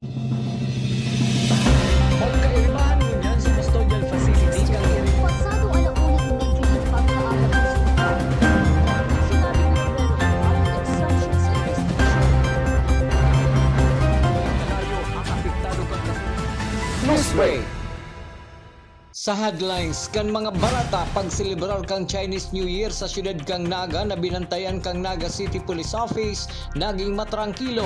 Magkaibahan ngunyan sa custodial facility kang Pasado alauna immediately pagkaabot ng hospital. Sinabi ni Romero na maraming exemption sa investigation. tayo ang apektado kang Newsway. Sa headlines kan mga barata pagselebrar kang Chinese New Year sa siyudad kang Naga na binantayan kang Naga City Police Office naging matrangkilo.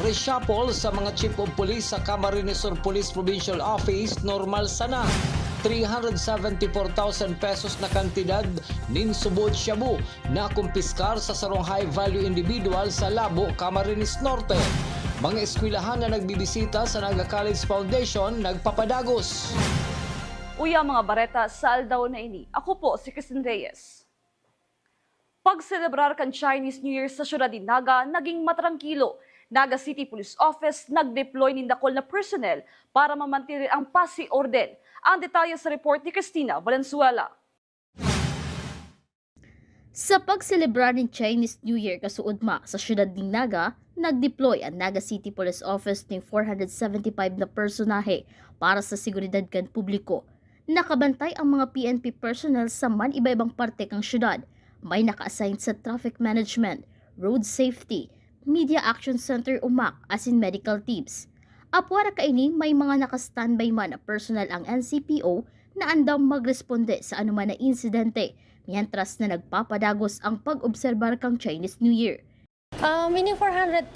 Reshuffle sa mga chief of police sa Camarines Sur Police Provincial Office normal sana. 374,000 pesos na kantidad nin subod shabu na kumpiskar sa sarong high value individual sa Labo, Camarines Norte. Mga eskwelahan na nagbibisita sa Naga College Foundation nagpapadagos. Uya mga bareta, sal daw na ini. Ako po si Cristin Reyes. Pagselebrar kan Chinese New Year sa syudad ni Naga, naging matrangkilo. Naga City Police Office nag-deploy ng dakol na personnel para mamantirin ang pasi orden. Ang detalye sa report ni Cristina Valenzuela. Sa pagselebrar ng Chinese New Year kasuudma sa siyudad ng Naga, nag-deploy ang Naga City Police Office ng 475 na personahe para sa seguridad kan publiko. Nakabantay ang mga PNP personnel sa man iba-ibang parte kang syudad. May naka-assign sa traffic management, road safety, media action center umak as in medical teams. Apwara kaini may mga naka-standby man na personnel ang NCPO na andam magresponde sa anuman na insidente mientras na nagpapadagos ang pag-obserbar kang Chinese New Year. Meaning 400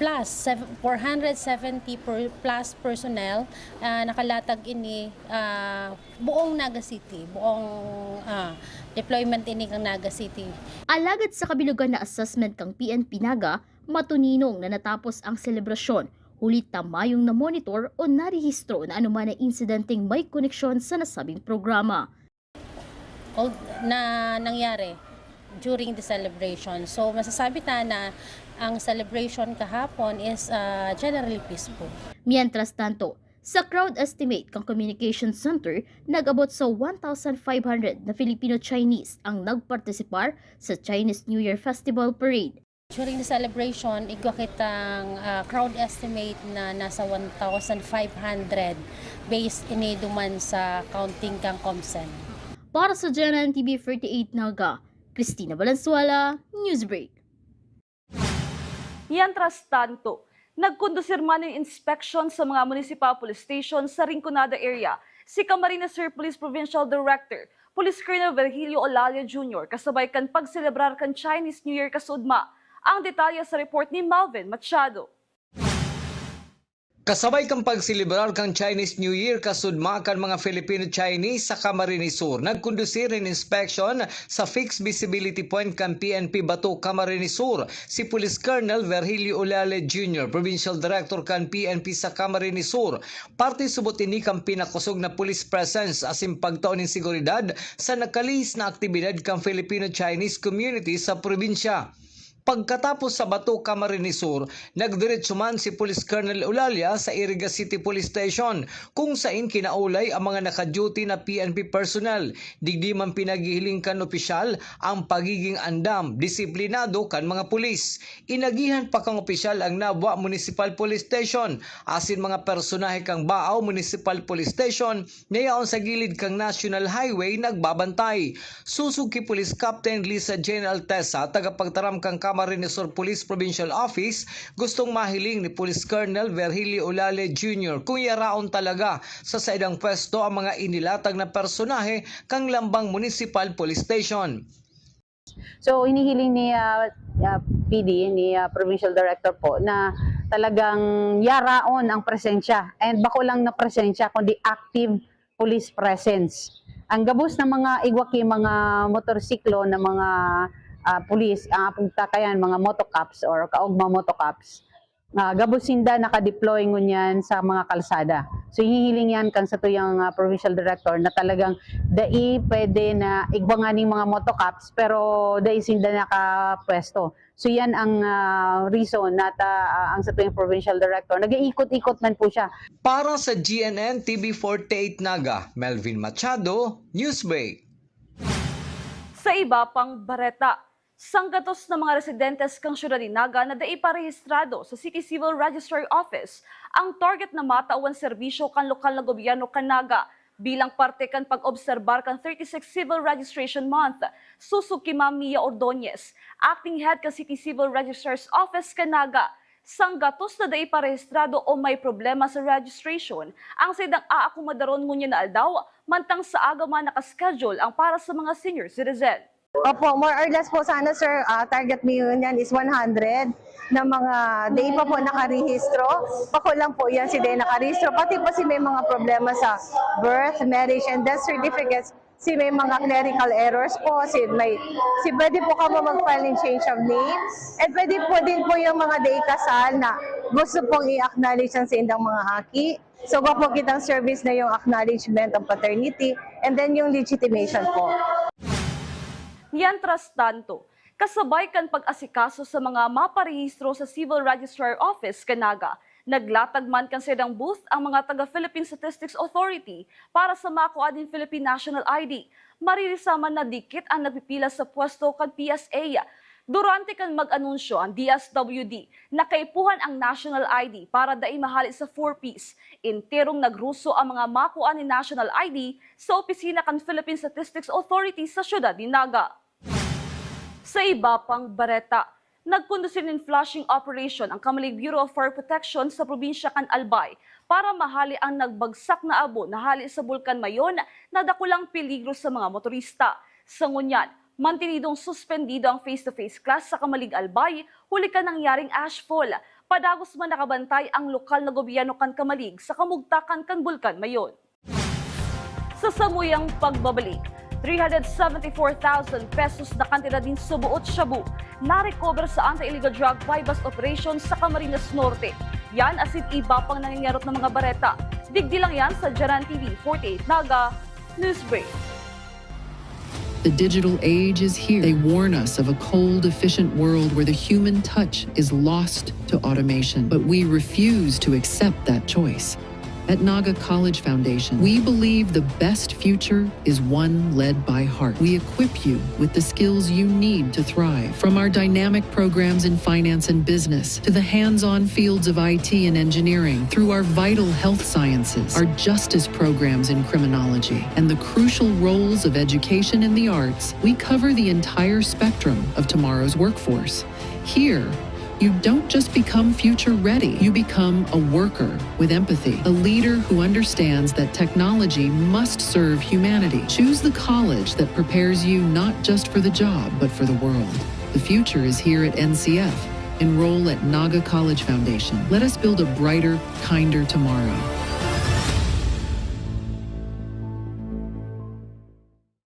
plus, 470 plus personnel nakalatag ini buong Naga City, buong deployment ini kang Naga City. Alagad sa kabilugan na assessment kang PNP Naga, matuninong na natapos ang selebrasyon. Hulit tamayong na monitor o narehistro na anuman na insidenteng may koneksyon sa nasabing programa. Na nangyari during the celebration. So masasabi na ang celebration kahapon is generally peaceful. Mientras tanto, sa crowd estimate kang Communication Center, nag-abot sa 1,500 na Filipino-Chinese ang nagpartisipar sa Chinese New Year Festival Parade. During the celebration, igwa kitang crowd estimate na nasa 1,500 based ini duman sa counting kang Comsen. Para sa GNN TV 38 Naga, Cristina Valenzuela, Newsbreak. Mientras tanto, nagkondusir man ng inspection sa mga municipal police station sa Rinconada area si Camarines Sur Police Provincial Director, Police Colonel Virgilio Olalia Jr. kasabay kan pagselebrar kan Chinese New Year kasudma. Ang detalye sa report ni Malvin Machado. Kasabay kang pagsilibrar kang Chinese New Year kasudma kan mga Filipino-Chinese sa Camarines Sur. Nagkondusir in inspection sa fixed visibility point kan PNP Bato, Camarines Sur. Si Police Colonel Virgilio Olale Jr., Provincial Director kan PNP sa Camarines Sur. Parte subot ini kang pinakusog na police presence asim pagtaon ng seguridad sa nakalis na aktibidad kang Filipino-Chinese community sa probinsya. Pagkatapos sa Bato, Camarines Sur, nagdiretso man si Police Colonel Olalia sa Iriga City Police Station kung saan kinaulay ang mga naka-duty na PNP personnel. Digdi man pinagihiling kan opisyal ang pagiging andam, disiplinado kan mga pulis. Inagihan pa kang opisyal ang Nabwa Municipal Police Station, asin mga personahe kang Baaw Municipal Police Station, nayaon sa gilid kang National Highway nagbabantay. Susuki Police Captain Lisa Jane Altesa, tagapagtaram kang Camarines Sur Police Provincial Office, gustong mahiling ni Police Colonel Virgilio Olale Jr. kung yaraon talaga sa saidang pwesto ang mga inilatag na personahe kang Lambang Municipal Police Station. So inihiling ni PD, ni Provincial Director po, na talagang yaraon ang presensya. And bako lang na presensya, kundi active police presence. Ang gabos ng mga igwaki, mga motorsiklo na mga police, ang pagtakayan, mga motocops or kaugma motocops, gabusinda naka-deploy ngunyan sa mga kalsada. So hihiling yan kan sa tuyang Provincial Director na talagang dai pwede na igwanganing mga motocops pero dai sinda nakapwesto. So yan ang reason na ang sa tuyang Provincial Director nag-iikot-ikot man po siya. Para sa GNN TV 48 Naga, Melvin Machado, Newsbreak. Sa iba pang bareta, sanggatos ng mga residentes kang syudad ni Naga na dai parehistrado sa City Civil Registry Office ang target na matawan serbisyo kan lokal na gobyerno kanaga bilang parte kan pag-obserbar kan 36 Civil Registration Month. Susuk ki Ma'am Mia Ordonez, acting head kan City Civil Registrar's Office kanaga, sang gatos na day parehistrado o may problema sa registration, ang sidang aakomadaron ngunya na aldaw, mantang sa agama nakaschedule ang para sa mga senior citizen. Opo, more or less po sana sir, target mo yan is 100 na mga day pa po nakarehistro. Pako lang po yan si day nakarehistro. Pati po si may mga problema sa birth, marriage, and death certificates. Si may mga clerical errors po. Si pwede po ka mag-file ng change of name. And pwede po din po yung mga day kasal na gusto pong i-acknowledge ang sindang mga haki. So, po kitang service na yung acknowledgement of paternity and then yung legitimation po. Mientras tanto, kasabay kan pag-asikaso sa mga maparehistro sa Civil Registrar Office kanaga, naglatag man kan sidang booth ang mga taga-Philippine Statistics Authority para sa makuha din Philippine National ID. Maririsaman na dikit ang nagpipila sa pwesto kan PSA. Durante kan mag-anunsyo ang DSWD, nakaipuhan ang National ID para dai mahali sa 4Ps. Interong nagruso ang mga makuha ni National ID sa opisina kan Philippine Statistics Authority sa siyudad ni Naga. Sa iba pang bareta, nagkundusin ng flushing operation ang Kamalig Bureau of Fire Protection sa probinsya kan Albay para mahali ang nagbagsak na abo na hali sa Bulkan Mayon na dakulang peligro sa mga motorista. Sa ngunyan, mantinidong suspendido ang face-to-face class sa Kamalig Albay, huli ka nangyaring ashfall. Padagos man nakabantay ang lokal na gobyerno kan Kamalig sa kamugtakan kan Bulkan Mayon. Sa samuyang pagbabalik, 374,000 pesos na kantidad din subuot shabu na-recover sa anti-illegal drug buy-bust operation sa Camarines Norte. Yan asin iba pang nangyayarot ng mga bareta. Digdi lang yan sa Jaran TV 48 Naga Newsbreak. The digital age is here. They warn us of a cold, efficient world where the human touch is lost to automation. But we refuse to accept that choice. At Naga College Foundation, we believe the best future is one led by heart. We equip you with the skills you need to thrive. From our dynamic programs in finance and business, to the hands-on fields of IT and engineering, through our vital health sciences, our justice programs in criminology, and the crucial roles of education in the arts, we cover the entire spectrum of tomorrow's workforce. Here, you don't just become future ready, you become a worker with empathy, a leader who understands that technology must serve humanity. Choose the college that prepares you not just for the job, but for the world. The future is here at NCF. Enroll at Naga College Foundation. Let us build a brighter, kinder tomorrow.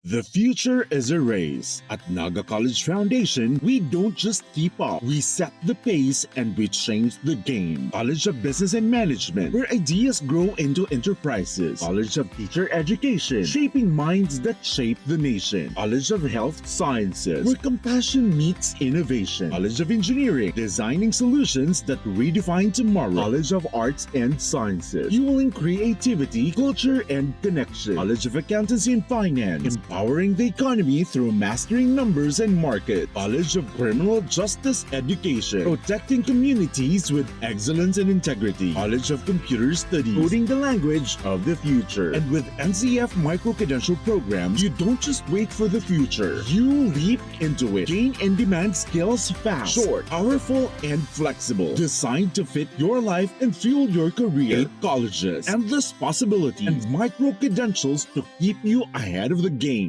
The future is a race. At Naga College Foundation, we don't just keep up, we set the pace and we change the game. College of Business and Management, where ideas grow into enterprises. College of Teacher Education, shaping minds that shape the nation. College of Health Sciences, where compassion meets innovation. College of Engineering, designing solutions that redefine tomorrow. College of Arts and Sciences, fueling creativity, culture, and connection. College of Accountancy and Finance, empowering the economy through mastering numbers and markets. College of Criminal Justice Education, protecting communities with excellence and integrity. College of Computer Studies, coding the language of the future. And with NCF micro-credential programs, you don't just wait for the future, you leap into it. Gain and demand skills fast, short, powerful, and flexible. Designed to fit your life and fuel your career. 8 colleges, endless possibilities, and micro-credentials to keep you ahead of the game.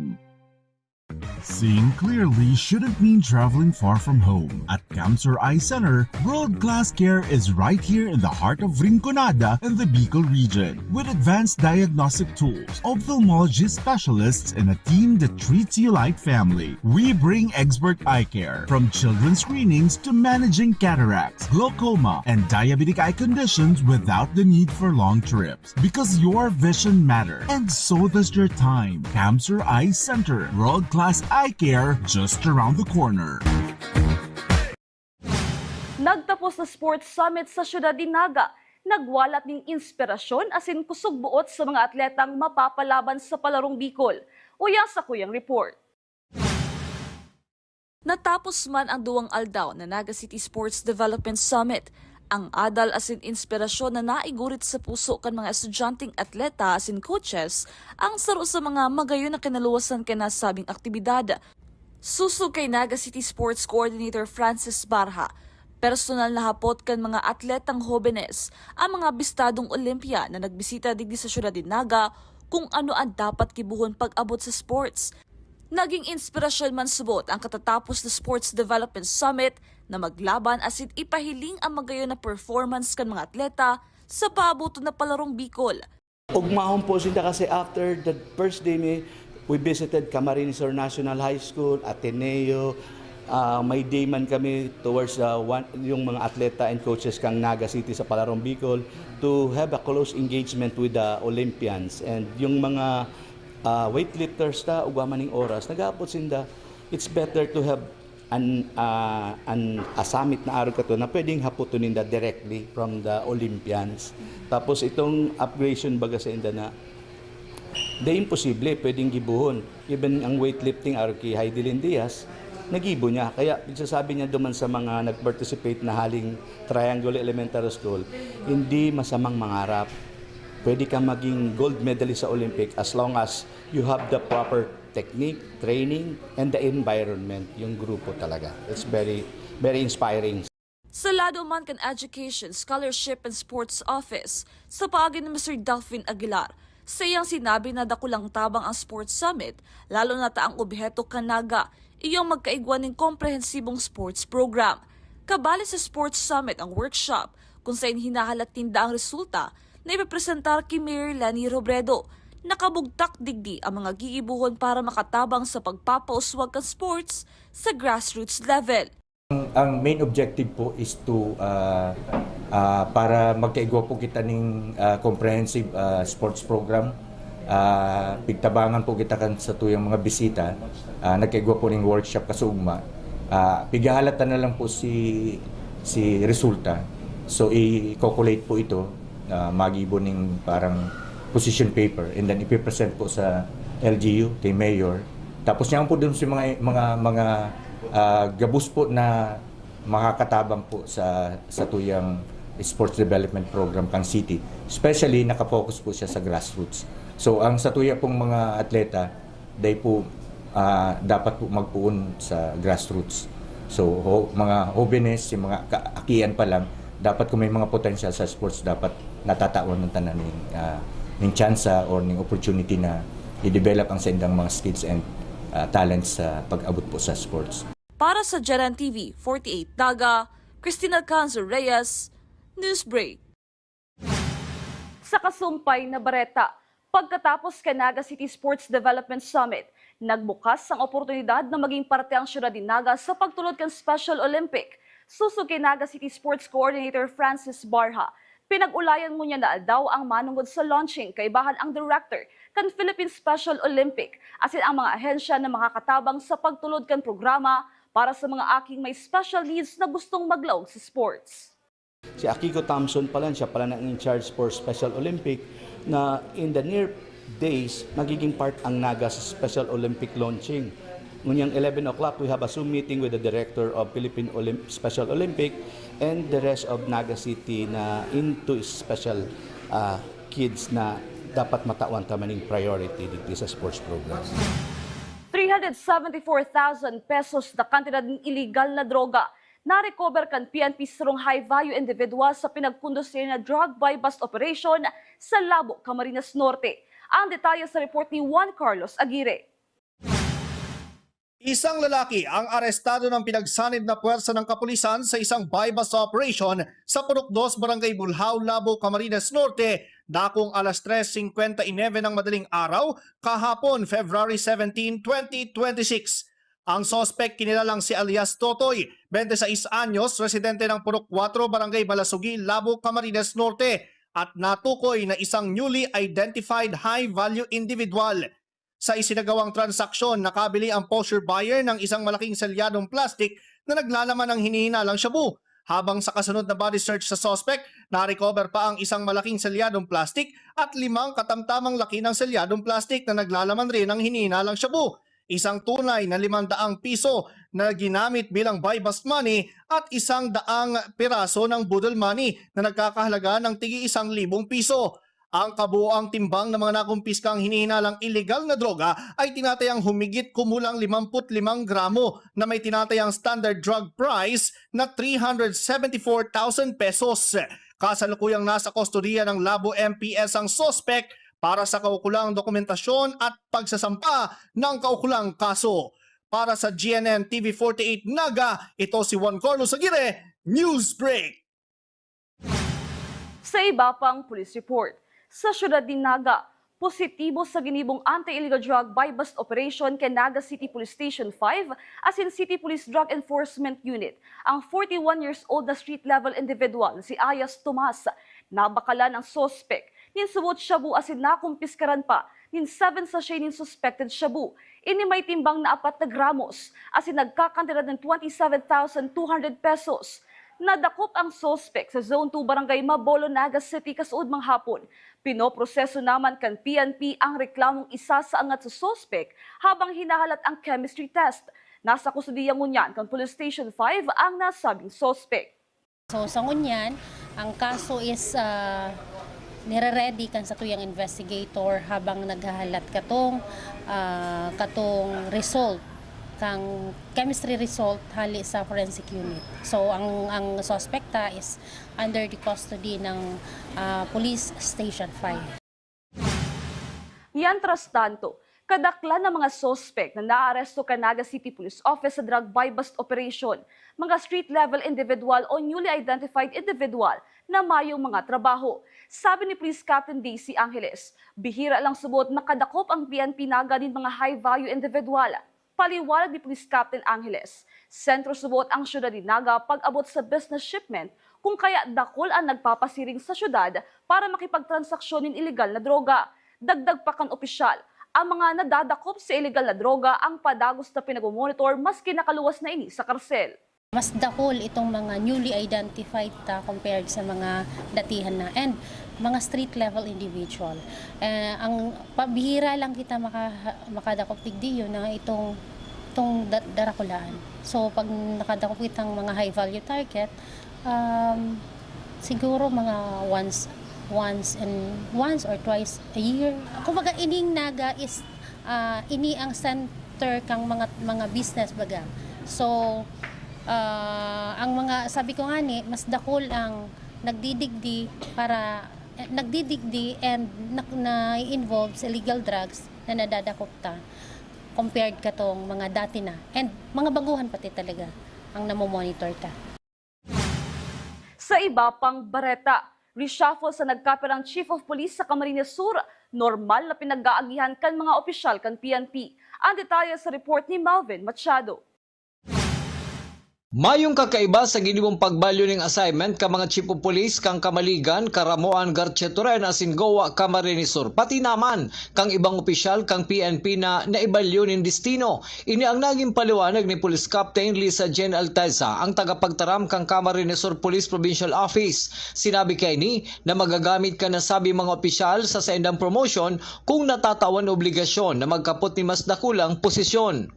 Seeing clearly shouldn't mean traveling far from home. At Camsur Eye Center, world-class care is right here in the heart of Rinconada and the Bicol region. With advanced diagnostic tools, ophthalmology specialists, and a team that treats you like family, we bring expert eye care. From children's screenings to managing cataracts, glaucoma, and diabetic eye conditions without the need for long trips. Because your vision matters, and so does your time. Camsur Eye Center, world-class eye care just around the corner. Nagtapos na Sports Summit sa siyudad ni Naga. Nagwalat ng inspirasyon asin kusog buot sa mga atletang mapapalaban sa palarong Bicol. Uya sa kuyang report. Natapos man ang 2 aldaw na Naga City Sports Development Summit, Ang adal asin inspirasyon na naigurit sa puso kan mga estudyanteng atleta asin coaches ang saro sa mga magayon na kinaluwasan kanasabing aktibidad. Susog kay Naga City Sports Coordinator Francis Barha, personal na hapot kan mga atletang hobenes ang mga bistadong Olympia na nagbisita digdi sa syudad din Naga kung ano ang dapat kibuhon pag-abot sa sports. Naging inspirasyon man subot ang katatapos na Sports Development Summit na maglaban asin ipahiling ang magayon na performance kan mga atleta sa paabuto na palarong Bicol. Ugmahon po sila kasi after the first day we visited Camarines Sur National High School, Ateneo. May day man kami towards yung mga atleta and coaches kang Naga City sa Palarong Bicol to have a close engagement with the Olympians. And yung mga weightlifters ta ugmaning oras nagapot sinda, it's better to have a summit na araw kato na pwedeng haputunin da directly from the Olympians. Tapos itong upgradation baga sa inda na di imposible pwedeng gibuhon. Even ang weightlifting araw kay Heidelin Diaz, nagibo niya. Kaya sasabi niya duman sa mga nag-participate na haling Triangle Elementary School, hindi masamang mangarap. Pwede kang maging gold medalist sa Olympic as long as you have the proper technique, training, and the environment, yung grupo talaga. It's very, very inspiring. Sa lado man kan Education, Scholarship and Sports Office, sa paagin ni Mr. Delphine Aguilar, sayang sinabi na dakulang tabang ang Sports Summit, lalo na taang obheto kanaga, iyong magkaigwan ng komprehensibong sports program. Kabali sa Sports Summit ang workshop kung saan hinahalat tinda ang resulta na ipipresentar kay Mayor Lani Robredo. Nakabugtak digdi ang mga giibuhon para makatabang sa pagpapauswag ng sports sa grassroots level. Ang main objective po is to para magkaigwa po kita ng comprehensive sports program. Pigtabangan po kita kan sa tuyang mga bisita. Nagkaigwa po ng workshop kasugma. Pigahalatan na lang po si resulta. So i-calculate po ito, magibo ng parang position paper and then ipipresent po sa LGU kay Mayor. Tapos niyan po dun si mga gabus po na makakatabang po sa tuyang sports development program kang city. Especially nakafocus po siya sa grassroots. So ang sa tuya pong mga atleta, they po dapat po magpuon sa grassroots. So mga jóvenes, yung mga kaakian pa lang, dapat kung may mga potential sa sports, dapat natataon ng tanan ng tsansa or ng opportunity na i-develop ang sendang mga skills and talents sa pag-abot po sa sports. Para sa Jaran TV 48 Daga, Cristina Canzo Reyes, Newsbreak. Sa kasumpay na Bareta, pagkatapos kay Naga City Sports Development Summit, nagbukas ang oportunidad na maging parte ang syudad din Naga sa pagtulod kan Special Olympic. Susog kay Naga City Sports Coordinator Francis Barha, pinag-ulayan mo niya na daw ang manungod sa launching kay bahan ang director kan Philippine Special Olympic asin ang mga ahensya na makakatabang sa pagtulod kan programa para sa mga aking may special needs na gustong maglaog sa sports. Si Akiko Thompson pala, siya pala na in charge for Special Olympic na in the near days magiging part ang Naga sa Special Olympic launching. Ngunyang 11 o'clock, we have a Zoom meeting with the director of Philippine Special Olympic and the rest of Naga City na into special kids na dapat matawan tamaning priority dito sa sports program. 374,000 pesos na kantidad ng illegal na droga na-recover kan PNP sarong high-value individual sa pinagkondusir na drug buy-bust operation sa Labo, Camarines Norte. Ang detalye sa report ni Juan Carlos Aguirre. Isang lalaki ang arestado ng pinagsanib na puwersa ng kapulisan sa isang buy-bust operation sa Purok 2, Barangay Bulhao, Labo, Camarines Norte, dakong alas 3:59 ng madaling araw, kahapon February 17, 2026. Ang sospek kinilalang si alias Totoy, 26 anyos, residente ng Purok 4, Barangay Balasugi, Labo, Camarines Norte, at natukoy na isang newly identified high-value individual. Sa isinagawang transaksyon, nakabili ang pusher buyer ng isang malaking selyadong plastic na naglalaman ng hinihinalang shabu. Habang sa kasunod na body search sa suspect, na-recover pa ang isang malaking selyadong plastic at 5 katamtamang laki ng selyadong plastic na naglalaman rin ng hinihinalang shabu. Isang tunay na 500 piso na ginamit bilang buy-bust money at 100 piraso ng budol money na nagkakahalaga ng tigi 1,000 piso. Ang kabuoang timbang ng mga nakumpiskang hinihinalang illegal na droga ay tinatayang humigit kumulang 55 gramo na may tinatayang standard drug price na 374,000 pesos. Kasalukuyang nasa kustodiya ng Labo MPS ang sospek para sa kaukulang dokumentasyon at pagsasampa ng kaukulang kaso. Para sa GNN TV48 Naga, ito si Juan Carlos Aguirre, Newsbreak! Sa iba pang police report, sa siyudad din Naga, positibo sa ginibong anti-illegal drug buy-bust operation kay Naga City Police Station 5 as in City Police Drug Enforcement Unit. Ang 41 years old na street-level individual na si Ayas Tomas, nabakalan ang sospek, nin subot shabu asin nakumpiskaran pa, nin 7 sachet nin suspected shabu. Ini may timbang na 4 gramos, asin nagkakantidad ng 27,200 pesos. Nadakop ang sospek sa Zone 2 Barangay Mabolo, Naga City kasuod manghapon. Pinoproseso naman kan PNP ang reklamong isa sa angat sa sospek habang hinahalat ang chemistry test. Nasa kusudiya ngunyan kan Police Station 5 ang nasabing sospek. So sa ngunyan, ang kaso is nire-ready kan sa tuyang investigator habang naghahalat katong result kang chemistry result hali sa forensic unit. So ang suspekta is under the custody ng Police Station 5. Mientras tanto, kadaklan ng mga sospek na naaresto ka Naga City Police Office sa drug buy-bust operation, mga street-level individual o newly identified individual na mayong mga trabaho. Sabi ni Police Captain Daisy Angeles, bihira lang subot makadakop ang PNP Naga din mga high-value individual. Paliwanag ni Police Captain Angeles, sentro subot ang syudad ni Naga pag-abot sa business shipment kung kaya dakol ang nagpapasiring sa syudad para makipagtransaksyon ng illegal na droga. Dagdag pa kan opisyal, ang mga nadadakop sa illegal na droga ang padagos na pinag-monitor maski nakaluwas na ini sa karsel. Mas dakol itong mga newly identified compared sa mga datihan na and mga street level individual. Ang pabihira lang kita makadakop tigdiyo na itong darakulaan. So pag nakadakop kitang mga high value target, siguro mga once or twice a year. Kumbaga ining Naga is ini ang center kang mga business baga. So ang mga sabi ko nga ni mas dakol ang nagdidigdi and na-involve sa illegal drugs na nadadakop ta compared katong mga dati na and mga baguhan pati talaga ang namomonitor ta. Sa iba pang bareta, reshuffle sa nagkapirang Chief of Police sa Camarines Sur, normal na pinag-aagihan kan mga opisyal kan PNP. Ang detalye sa report ni Melvin Machado. Mayong kakaiba sa ginibong pagbalyo ng assignment ka mga Chief of Police kang Kamaligan, Karamoan, Garchetoren, Asingoa, Camarines Sur. Pati naman kang ibang opisyal kang PNP na naibalyo ng destino. Ini ang naging paliwanag ni Police Captain Lisa Jen Alteza, ang tagapagtaram kang Camarines Sur Police Provincial Office. Sinabi kay ni na magagamit ka na sabi mga opisyal sa saindang promotion kung natatawan obligasyon na magkapot ni mas dakulang posisyon.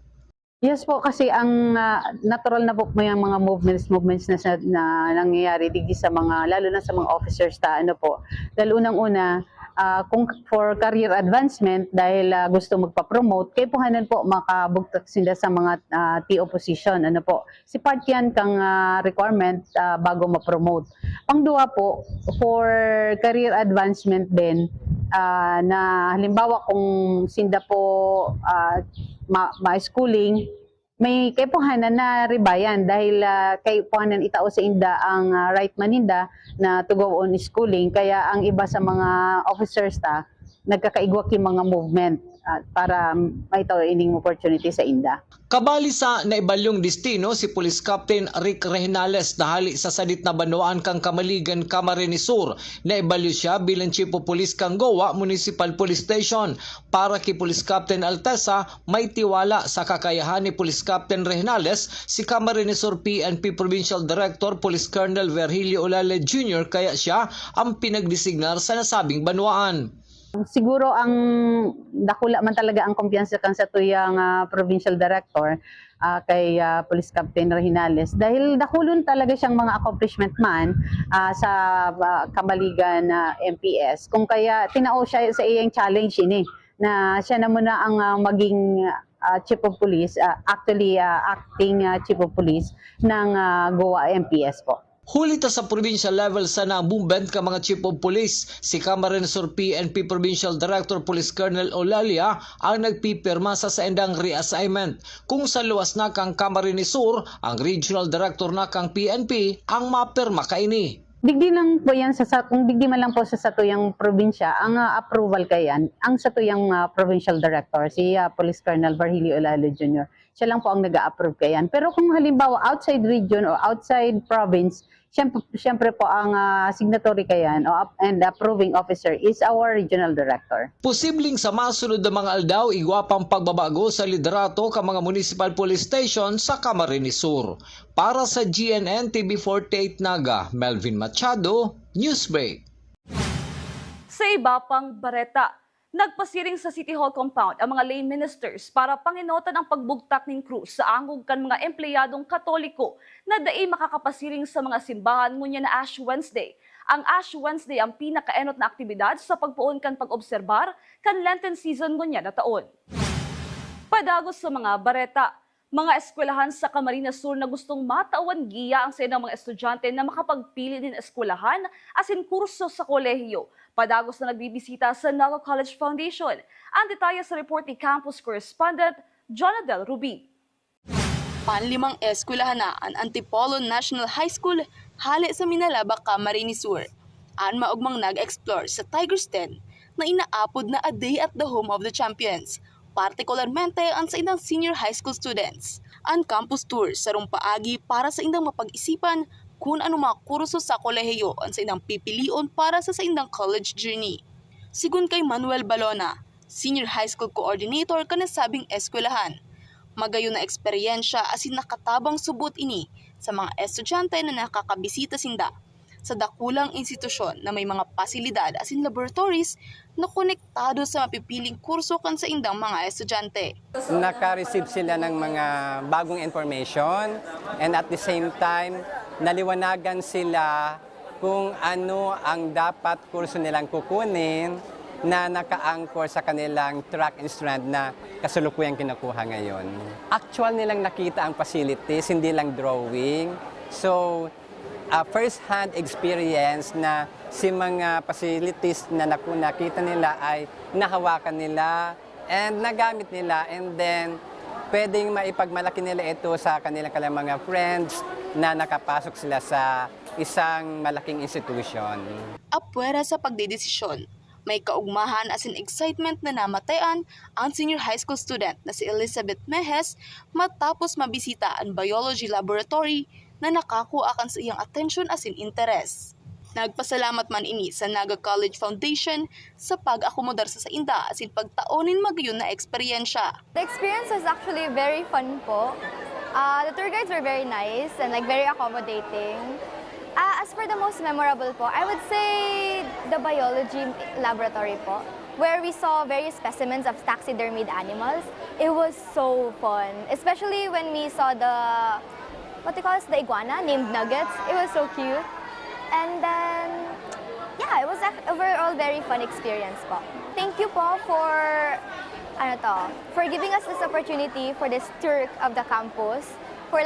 Yes po, kasi ang natural na po may mga movements na nangyayari digdi sa mga, lalo na sa mga officers po. Dahil unang-una, kung for career advancement, dahil gusto magpa-promote, kaya po hanan po makabugtak sila sa mga TO position. Si part yan kang requirement bago ma-promote. Pangduwa po, for career advancement din, na halimbawa kung sinda po ma-schooling, may kaipuhanan na ribayan dahil kaipuhanan itao sa inda ang right maninda na to go on schooling, kaya ang iba sa mga officers nagkakaigwak yung mga movement para maitaw ining opportunity sa inda. Kabali sa naibalyong destino si Police Captain Rick Rehinales dahali sa sadit na banwaan kang Kamaligan, Camarines Sur. Naibalyo siya bilang Chief of Police kang Goa Municipal Police Station. Para kay Police Captain Alteza, may tiwala sa kakayahan ni Police Captain Rehinales si Camarines Sur PNP Provincial Director Police Colonel Virgilio Olale Jr. kaya siya ang pinagdesignar sa nasabing banwaan. Siguro ang dakula man talaga ang kumpiyansa kan sa tuyang provincial director kay Police Captain Rehinales dahil dakulon talaga siyang mga accomplishment man sa Kamaligan MPS kung kaya tinao siya sa iyang challenge ini na siya na muna ang maging Chief of Police, actually acting Chief of Police ng Goa MPS po. Huli ta sa provincial level sana movement ka mga Chief of Police. Si Camarines Sur PNP Provincial Director Police Colonel Olalia ang nagpipirma sa endang reassignment. Kung sa luwas na kang Camarines Sur, ang Regional Director na kang PNP ang mapirma kaini. Digdi lang po yan kung digdi man lang po sa satuyang probinsya, ang approval kayan, ang satuyang provincial director, si Police Colonel Virgilio Olale Jr. Siya lang po ang nag-a-approve kayan. Pero kung halimbawa outside region or outside province, siyempre po ang signatory kayan and approving officer is our regional director. Posibleng sa masunod na mga aldaw, igwapang pagbabago sa liderato ka mga municipal police station sa Camarines Sur. Para sa GNN TV48 Naga, Melvin Machado, Newsbreak. Sa iba pang bareta, nagpasiring sa City Hall compound ang mga lay ministers para panginotan ang pagbugtak ng krus sa angog kan mga empleyadong Katoliko na dai makakapasiring sa mga simbahan ngunya na Ash Wednesday. Ang Ash Wednesday ang pinakaenot na aktibidad sa pagpuon kan pag-obserbar kan Lenten season ngunya na taon. Padagos sa mga bareta, mga eskwelahan sa Camarines Sur na gustong matawan giya ang sa ilang mga estudyante na makapagpili din eskwelahan asin kurso sa kolehiyo. Padagos na nagbibisita sa Naga College Foundation. Ang detalye sa report ni campus correspondent Jonadel Rubi. Panlimang eskwelahan na ang Antipolo National High School hali sa Minalaba, Camarines Sur. An maugmang nag-explore sa Tiger's Den na inaapod na a day at the home of the champions, partikularmente ang sa indang senior high school students. Ang campus tour sa rumpaagi para sa indang mapag-isipan kung ano mga kurso sa kolehiyo ang sa indang pipilion para sa indang college journey. Sigun kay Manuel Balona, senior high school coordinator kanasabing eskwelahan, magayon na eksperyensya asin nakatabang subot ini sa mga estudyante na nakakabisita sinda sa dakulang institusyon na may mga pasilidad asin laboratories na konektado sa mapipiling kurso kan sa indang mga estudyante. Naka-receive sila ng mga bagong information and at the same time, naliwanagan sila kung ano ang dapat kurso nilang kukunin na naka-anchor sa kanilang track and strand na kasalukuyang kinukuha ngayon. Actual nilang nakita ang facilities, hindi lang drawing. So, first-hand experience na si mga facilities na nakita nila ay nahawakan nila and nagamit nila, and then pwedeng maipagmalaki nila ito sa kanilang mga friends na nakapasok sila sa isang malaking institution. Apwera sa pagdedesisyon, may kaugmahan asin excitement na namatayan ang senior high school student na si Elizabeth Mejes matapos mabisita ang biology laboratory na nakakuha kan sa iyang attention asin interes. Nagpasalamat man ini sa Naga College Foundation sa pag-akomodar sa inda asin pagtaonin magayon na eksperyensya. The experience was actually very fun po. The tour guides were very nice and very accommodating. As for the most memorable po, I would say the biology laboratory po, where we saw various specimens of taxidermied animals. It was so fun, especially when we saw the the iguana named Nuggets. It was so cute. And then, yeah, it was overall very fun experience po. Thank you po for giving us this opportunity for this tour of the campus, for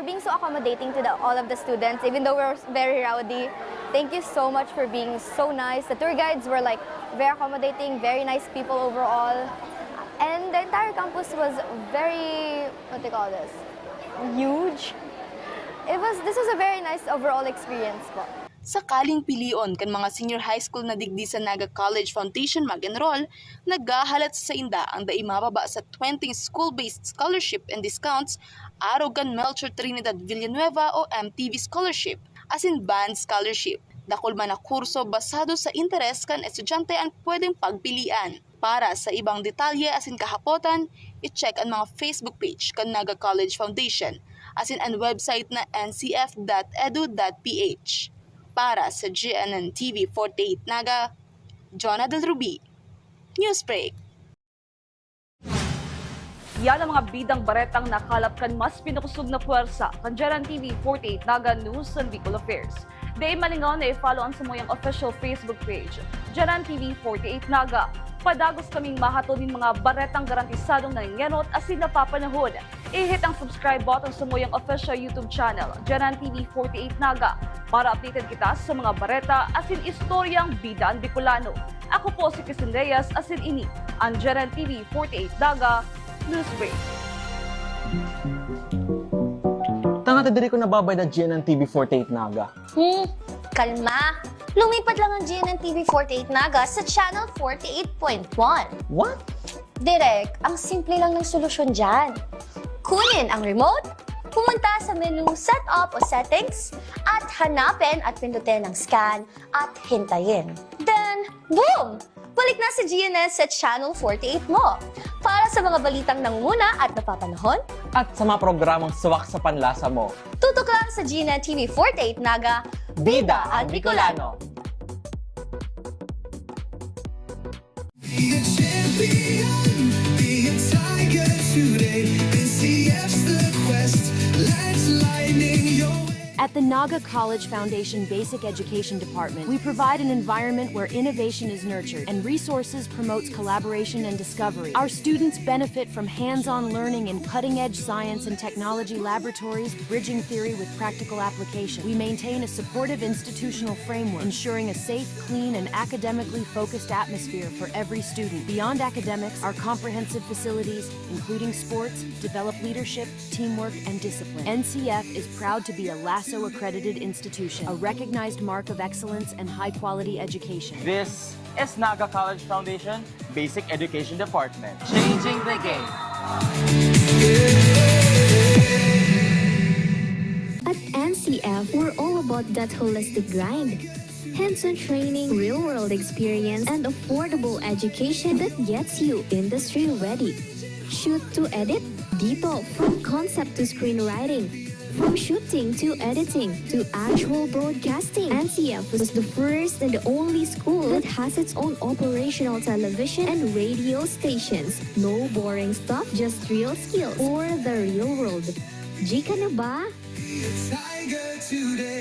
being so accommodating to all of the students, even though we're very rowdy. Thank you so much for being so nice. The tour guides were very accommodating, very nice people overall. And the entire campus was very, huge. This was a very nice overall experience po. Sakaling pilion kan mga senior high school na digdi sa Naga College Foundation mag-enroll, naghahalat sa inda ang dai mababa sa 20 school-based scholarship and discounts, Arogan Melchor Trinidad Villanueva o MTV Scholarship, asin band scholarship. Dakol man na kurso basado sa interes kan estudyante ang pwedeng pagpilian. Para sa ibang detalye asin kahapotan, i-check ang mga Facebook page kan Naga College Foundation, asin ang website na ncf.edu.ph. Para sa GNN TV 48 Naga, Jonah Del Rubi, Newsbreak. Yan ang mga bidang baretang nakalap kan mas pinukusog na puwersa kan Geran TV 48 Naga News and Bicol Affairs. Day malingaw na i-follow ang sumuyang official Facebook page, Geran TV 48 Naga. Padagos kaming mahatonin mga baretang garantisadong nangyayarot asin napapanahon. I-hit ang subscribe button sa sumuyang official YouTube channel, Geran TV 48 Naga, para updated kita sa mga bareta asin istoryang bidaan Bicolano. Ako po si Kisin Reyes asin ini ang Geran TV 48 Naga Newsbreak. Tanga diri ko nababay na GNN TV 48 Naga. Kalma! Lumipat lang ang GNN TV 48 Naga sa channel 48.1. What? Direk, ang simple lang ng solusyon dyan. Kunin ang remote, pumunta sa menu Setup o Settings, at hanapin at pindutin ang Scan at hintayin. Then, boom! Balik na si GNN sa channel 48 mo. Para sa mga balitang nanguna at napapanahon, At sa mga programang suwak sa panlasa mo. tutok lang sa GNN TV 48 Naga, Bida ang Bicolano! At the Naga College Foundation Basic Education Department, we provide an environment where innovation is nurtured and resources promotes collaboration and discovery. Our students benefit from hands-on learning in cutting-edge science and technology laboratories, bridging theory with practical application. We maintain a supportive institutional framework, ensuring a safe, clean, and academically focused atmosphere for every student. Beyond academics, our comprehensive facilities, including sports, develop leadership, teamwork, and discipline. NCF is proud to be a LASSO accredited institution, a recognized mark of excellence and high-quality education. This is Naga College Foundation Basic Education Department. Changing the game. At NCF, we're all about that holistic grind. Hands-on training, real-world experience, and affordable education that gets you industry ready. Shoot to edit, dito from concept to screenwriting. From shooting to editing to actual broadcasting, NCF was the first and the only school that has its own operational television and radio stations. No boring stuff, just real skills for the real world. Gika na ba? Tiger today.